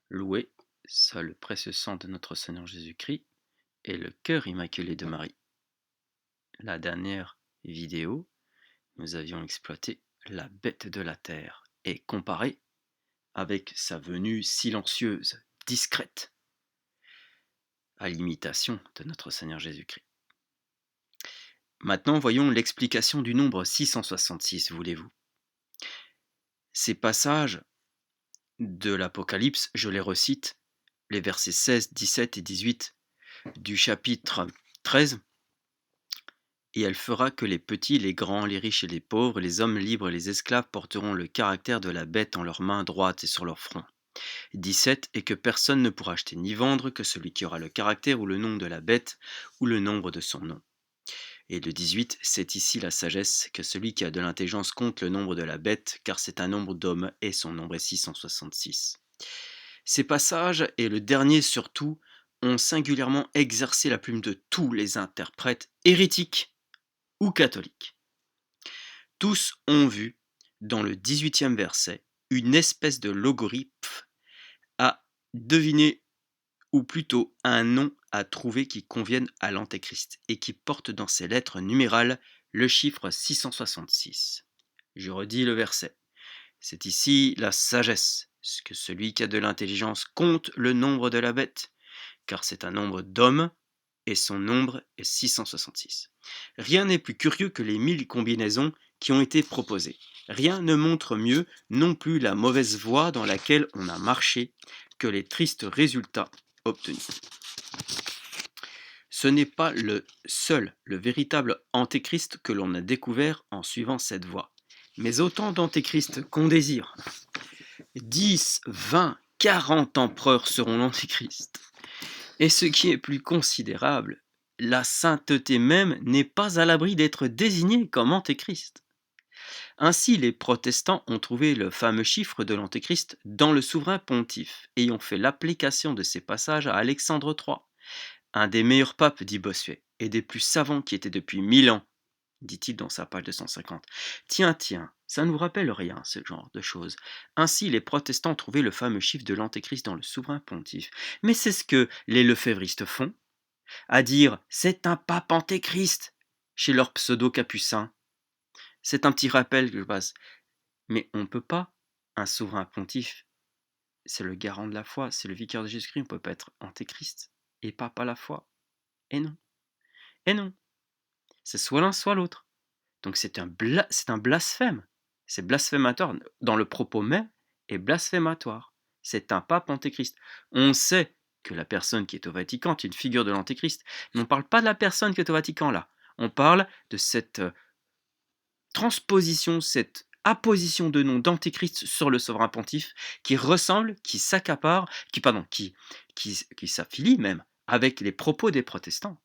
Loué soit le précieux sang de notre Seigneur Jésus-Christ et le cœur immaculé de Marie. La dernière vidéo, nous avions exploité la bête de la terre et comparé avec sa venue silencieuse, discrète, à l'imitation de notre Seigneur Jésus-Christ. Maintenant, voyons l'explication du nombre 666, voulez-vous. Ces passages de l'Apocalypse, je les recite, les versets 16, 17 et 18 du chapitre 13. Et elle fera que les petits, les grands, les riches et les pauvres, les hommes libres et les esclaves porteront le caractère de la bête en leurs mains droites et sur leur front. 17. Et que personne ne pourra acheter ni vendre que celui qui aura le caractère ou le nom de la bête ou le nombre de son nom. Et le 18. C'est ici la sagesse, que celui qui a de l'intelligence compte le nombre de la bête, car c'est un nombre d'hommes et son nombre est 666. Ces passages, et le dernier surtout, ont singulièrement exercé la plume de tous les interprètes hérétiques ou catholiques. Tous ont vu, dans le 18e verset, une espèce de logoryphe à deviner, ou plutôt un nom à trouver qui convienne à l'Antéchrist, et qui porte dans ses lettres numérales le chiffre 666. Je redis le verset. C'est ici la sagesse, que celui qui a de l'intelligence compte le nombre de la bête, car c'est un nombre d'hommes, et son nombre est 666. Rien n'est plus curieux que les 1000 combinaisons qui ont été proposées. Rien ne montre mieux non plus la mauvaise voie dans laquelle on a marché que les tristes résultats obtenus. Ce n'est pas le véritable antéchrist que l'on a découvert en suivant cette voie, mais autant d'antéchrists qu'on désire. 10, 20, 40 empereurs seront l'antéchrist. Et ce qui est plus considérable, la sainteté même n'est pas à l'abri d'être désignée comme antéchrist. Ainsi, les protestants ont trouvé le fameux chiffre de l'antéchrist dans le souverain pontife et ont fait l'application de ces passages à Alexandre III, un des meilleurs papes, dit Bossuet, et des plus savants qui étaient depuis 1000 ans, dit-il dans sa page 250. Tiens, ça ne vous rappelle rien, ce genre de choses. Ainsi, les protestants ont trouvé le fameux chiffre de l'antéchrist dans le souverain pontife. Mais c'est ce que les lefévristes font, à dire « c'est un pape antéchrist » chez leurs pseudo-capucins. C'est un petit rappel que je passe. Mais on ne peut pas, un souverain pontife, c'est le garant de la foi, c'est le vicaire de Jésus-Christ, on ne peut pas être antéchrist et pape à la fois. Et non. Et non. C'est soit l'un, soit l'autre. Donc c'est un blasphème. C'est blasphématoire. Dans le propos même, est blasphématoire. C'est un pape antéchrist. On sait que la personne qui est au Vatican est une figure de l'antéchrist, mais on ne parle pas de la personne qui est au Vatican là. On parle de cette transposition, cette apposition de nom d'antéchrist sur le souverain pontife qui ressemble, qui s'accapare, qui s'affilie même avec les propos des protestants.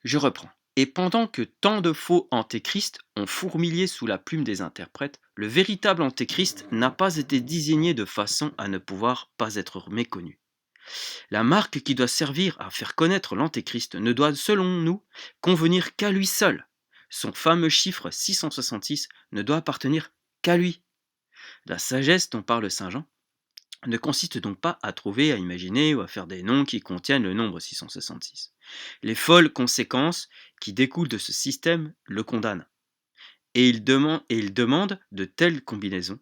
Je reprends. Et pendant que tant de faux antéchrists ont fourmillé sous la plume des interprètes, le véritable antéchrist n'a pas été désigné de façon à ne pouvoir pas être méconnu. La marque qui doit servir à faire connaître l'antéchrist ne doit, selon nous, convenir qu'à lui seul. Son fameux chiffre 666 ne doit appartenir qu'à lui. La sagesse dont parle saint Jean ne consiste donc pas à trouver, à imaginer ou à faire des noms qui contiennent le nombre 666. Les folles conséquences qui découlent de ce système le condamnent. Et il demande de telles combinaisons,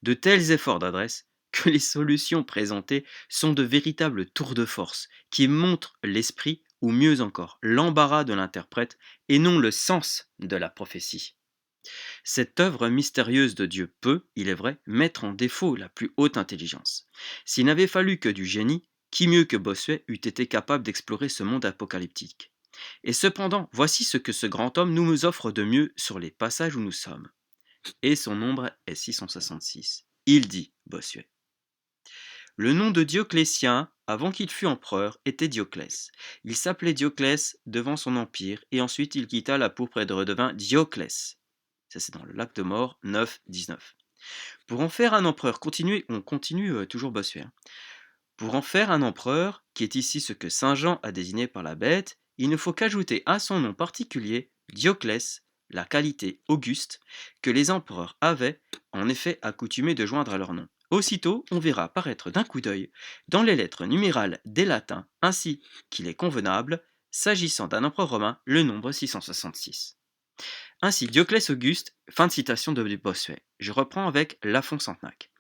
de tels efforts d'adresse, que les solutions présentées sont de véritables tours de force qui montrent l'esprit, ou mieux encore, l'embarras de l'interprète et non le sens de la prophétie. Cette œuvre mystérieuse de Dieu peut, il est vrai, mettre en défaut la plus haute intelligence. S'il n'avait fallu que du génie, qui mieux que Bossuet eût été capable d'explorer ce monde apocalyptique? Et cependant, voici ce que ce grand homme nous offre de mieux sur les passages où nous sommes. Et son nombre est 666. Il dit, Bossuet: le nom de Dioclétien, avant qu'il fût empereur, était Dioclès. Il s'appelait Dioclès devant son empire, et ensuite il quitta la pourpre et redevint Dioclès. Ça, c'est dans le Lac de Mort 9, 19. Pour en faire un empereur, on continue toujours Bossuet. Pour en faire un empereur, qui est ici ce que saint Jean a désigné par la bête, il ne faut qu'ajouter à son nom particulier, Dioclès, la qualité auguste que les empereurs avaient en effet accoutumé de joindre à leur nom. Aussitôt, on verra apparaître d'un coup d'œil, dans les lettres numérales des latins, ainsi qu'il est convenable, s'agissant d'un empereur romain, le nombre 666. Ainsi Dioclès Auguste, fin de citation de Bossuet. Je reprends avec Lafont Santenac.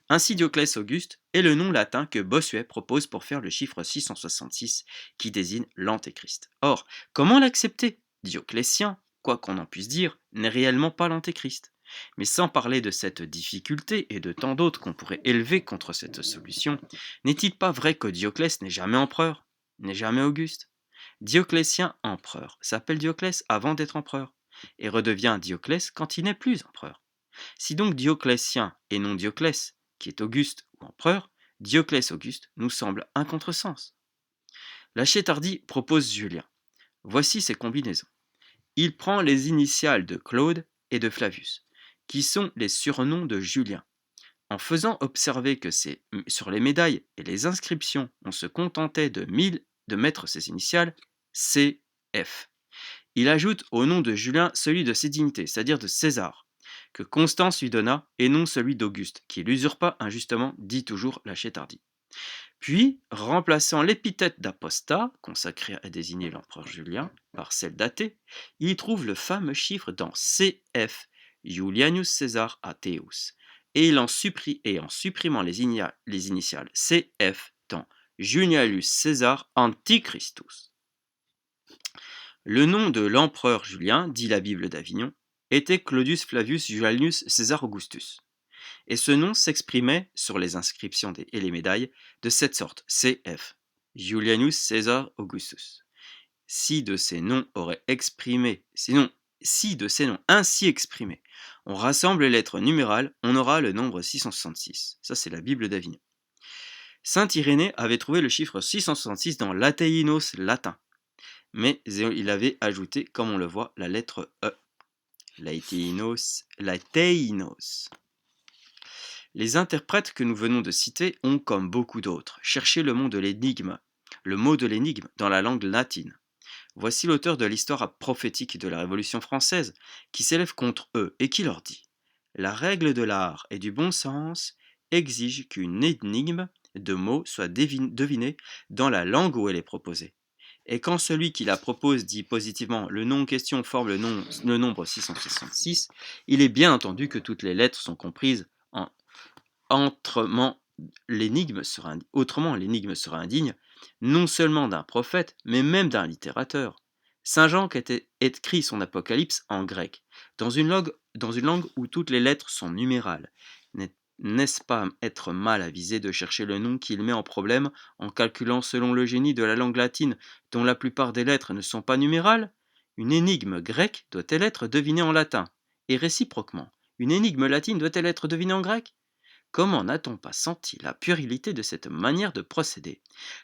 Ainsi Dioclès Auguste est le nom latin que Bossuet propose pour faire le chiffre 666 qui désigne l'Antéchrist. Or, comment l'accepter? Dioclétien, quoi qu'on en puisse dire, n'est réellement pas l'Antéchrist. Mais sans parler de cette difficulté et de tant d'autres qu'on pourrait élever contre cette solution, n'est-il pas vrai que Dioclès n'est jamais empereur, n'est jamais Auguste? Dioclétien empereur s'appelle Dioclès avant d'être empereur, et redevient Dioclès quand il n'est plus empereur. Si donc Dioclétien et non Dioclès, qui est Auguste ou empereur, Dioclès Auguste nous semble un contresens. La Chétardie propose Julien. Voici ses combinaisons. Il prend les initiales de Claude et de Flavius, qui sont les surnoms de Julien. En faisant observer que c'est sur les médailles et les inscriptions, on se contentait de mettre ses initiales CF. Il ajoute au nom de Julien celui de ses dignités, c'est-à-dire de César, que Constance lui donna, et non celui d'Auguste, qui l'usurpa injustement, dit toujours la Chétardie. Puis, remplaçant l'épithète d'apostat, consacrée à désigner l'empereur Julien, par celle d'athée, il trouve le fameux chiffre dans CF, Julianus Caesar Atheus, et en supprimant les initiales CF dans Junius Caesar Antichristus. Le nom de l'empereur Julien, dit la Bible d'Avignon, était Claudius Flavius Julianus Caesar Augustus. Et ce nom s'exprimait, sur les inscriptions et les médailles, de cette sorte, CF, Julianus Caesar Augustus. Si de ces noms ainsi exprimés, on rassemble les lettres numérales, on aura le nombre 666. Ça, c'est la Bible d'Avignon. Saint Irénée avait trouvé le chiffre 666 dans l'Athéinos latin, mais il avait ajouté, comme on le voit, la lettre E. L'Athéinos. Les interprètes que nous venons de citer ont, comme beaucoup d'autres, cherché le mot de l'énigme dans la langue latine. Voici l'auteur de l'histoire prophétique de la Révolution française qui s'élève contre eux et qui leur dit: La règle de l'art et du bon sens exige qu'une énigme de mots soit devinée dans la langue où elle est proposée. Et quand celui qui la propose dit positivement le nom en question forme le nombre 666, il est bien entendu que toutes les lettres sont comprises autrement l'énigme sera indigne, non seulement d'un prophète, mais même d'un littérateur. Saint Jean écrit son Apocalypse en grec, dans une langue où toutes les lettres sont numérales. N'est-ce pas être mal avisé de chercher le nom qu'il met en problème en calculant selon le génie de la langue latine, dont la plupart des lettres ne sont pas numérales? Une énigme grecque doit-elle être devinée en latin? Et réciproquement, une énigme latine doit-elle être devinée en grec? Comment n'a-t-on pas senti la puérilité de cette manière de procéder?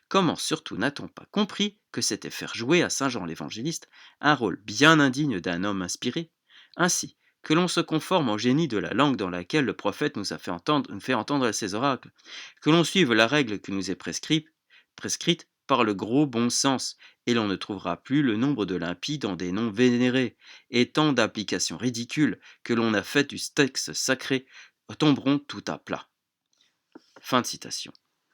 Comment surtout n'a-t-on pas compris que c'était faire jouer à Saint Jean l'Évangéliste un rôle bien indigne d'un homme inspiré? Ainsi, que l'on se conforme au génie de la langue dans laquelle le prophète nous fait entendre ses oracles, que l'on suive la règle qui nous est prescrite par le gros bon sens, et l'on ne trouvera plus le nombre de l'impies dans des noms vénérés, et tant d'applications ridicules que l'on a faites du texte sacré tomberont tout à plat. Fin de citation.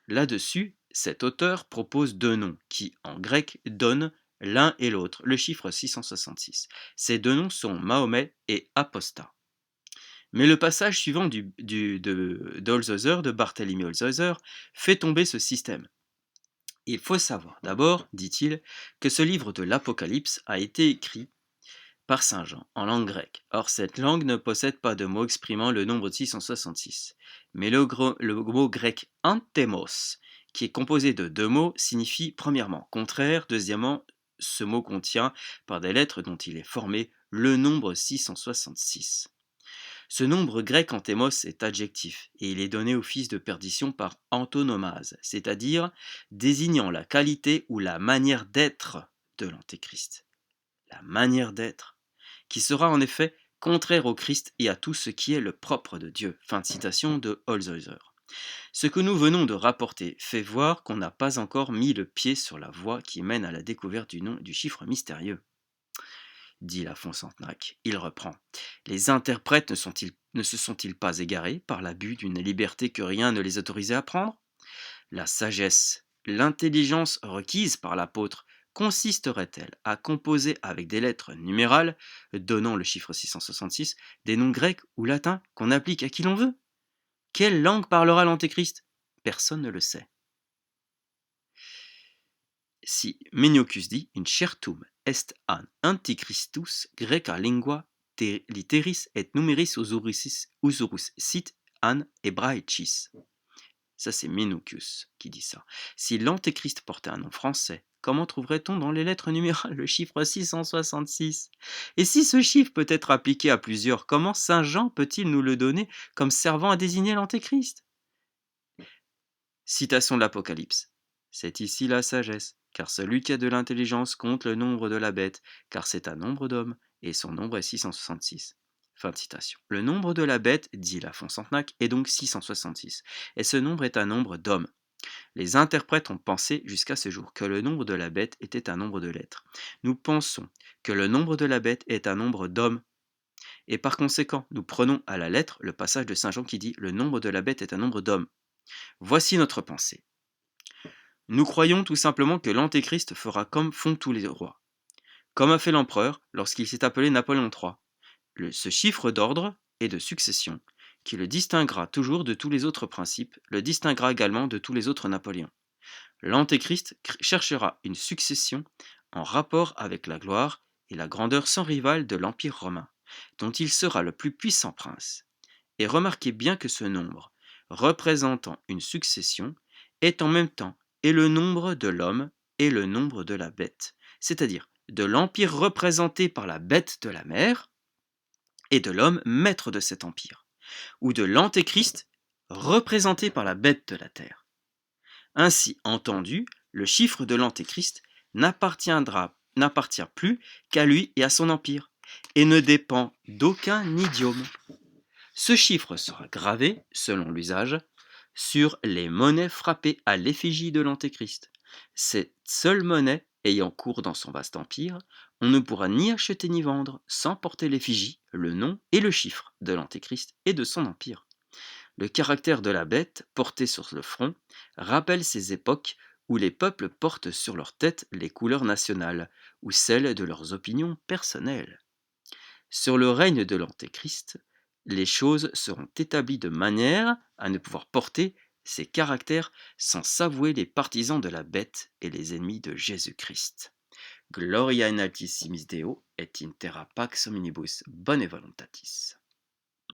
Là-dessus, cet auteur propose deux noms qui, en grec, donnent l'un et l'autre le chiffre 666. Ces deux noms sont Mahomet et Apostat. Mais le passage suivant de Barthélemy Holzhäuser, fait tomber ce système. Il faut savoir d'abord, dit-il, que ce livre de l'Apocalypse a été écrit par Saint Jean, en langue grecque. Or, cette langue ne possède pas de mot exprimant le nombre de 666. Mais le mot grec anthemos, qui est composé de deux mots, signifie premièrement contraire, deuxièmement, ce mot contient, par des lettres dont il est formé, le nombre 666. Ce nombre grec anthemos est adjectif, et il est donné au fils de perdition par antonomase, c'est-à-dire désignant la qualité ou la manière d'être de l'Antéchrist. La manière d'être, qui sera en effet contraire au Christ et à tout ce qui est le propre de Dieu. Fin de citation de Holzhäuser. Ce que nous venons de rapporter fait voir qu'on n'a pas encore mis le pied sur la voie qui mène à la découverte du nom du chiffre mystérieux. dit la Foncentenac. Il reprend. Les interprètes ne se sont-ils pas égarés par l'abus d'une liberté que rien ne les autorisait à prendre? La sagesse, l'intelligence requise par l'apôtre consisterait-elle à composer avec des lettres numérales, donnant le chiffre 666, des noms grecs ou latins qu'on applique à qui l'on veut? Quelle langue parlera l'Antéchrist? Personne ne le sait. Si Meniochus dit incertum est an antichristus greca lingua litteris et numeris usurus sit an hebraecis. Ça, c'est Meniochus qui dit ça. Si l'Antéchrist portait un nom français, comment trouverait-on dans les lettres numérales le chiffre 666? Et si ce chiffre peut être appliqué à plusieurs, comment Saint Jean peut-il nous le donner comme servant à désigner l'Antéchrist? Citation de l'Apocalypse. C'est ici la sagesse, car celui qui a de l'intelligence compte le nombre de la bête, car c'est un nombre d'hommes, et son nombre est 666. Fin de citation. Le nombre de la bête, dit la Foncentenac, est donc 666, et ce nombre est un nombre d'hommes. Les interprètes ont pensé jusqu'à ce jour que le nombre de la bête était un nombre de lettres. Nous pensons que le nombre de la bête est un nombre d'hommes, et par conséquent, nous prenons à la lettre le passage de Saint Jean qui dit « Le nombre de la bête est un nombre d'hommes ». Voici notre pensée. Nous croyons tout simplement que l'Antéchrist fera comme font tous les rois, comme a fait l'empereur lorsqu'il s'est appelé Napoléon III. Ce chiffre d'ordre et de succession, qui le distinguera toujours de tous les autres principes, le distinguera également de tous les autres Napoléons. L'Antéchrist cherchera une succession en rapport avec la gloire et la grandeur sans rivale de l'Empire romain, dont il sera le plus puissant prince. Et remarquez bien que ce nombre, représentant une succession, est en même temps et le nombre de l'homme et le nombre de la bête, c'est-à-dire de l'empire représenté par la bête de la mer et de l'homme maître de cet empire, ou de l'Antéchrist représenté par la bête de la terre. Ainsi entendu, le chiffre de l'Antéchrist n'appartient plus qu'à lui et à son empire, et ne dépend d'aucun idiome. Ce chiffre sera gravé, selon l'usage, sur les monnaies frappées à l'effigie de l'Antéchrist. Cette seule monnaie ayant cours dans son vaste empire, on ne pourra ni acheter ni vendre sans porter l'effigie, le nom et le chiffre de l'Antéchrist et de son empire. Le caractère de la bête, porté sur le front, rappelle ces époques où les peuples portent sur leur tête les couleurs nationales ou celles de leurs opinions personnelles. Sur le règne de l'Antéchrist, les choses seront établies de manière à ne pouvoir porter ces caractères sans s'avouer les partisans de la bête et les ennemis de Jésus-Christ. Gloria in altissimis Deo et in terra pax omnibus bone voluntatis.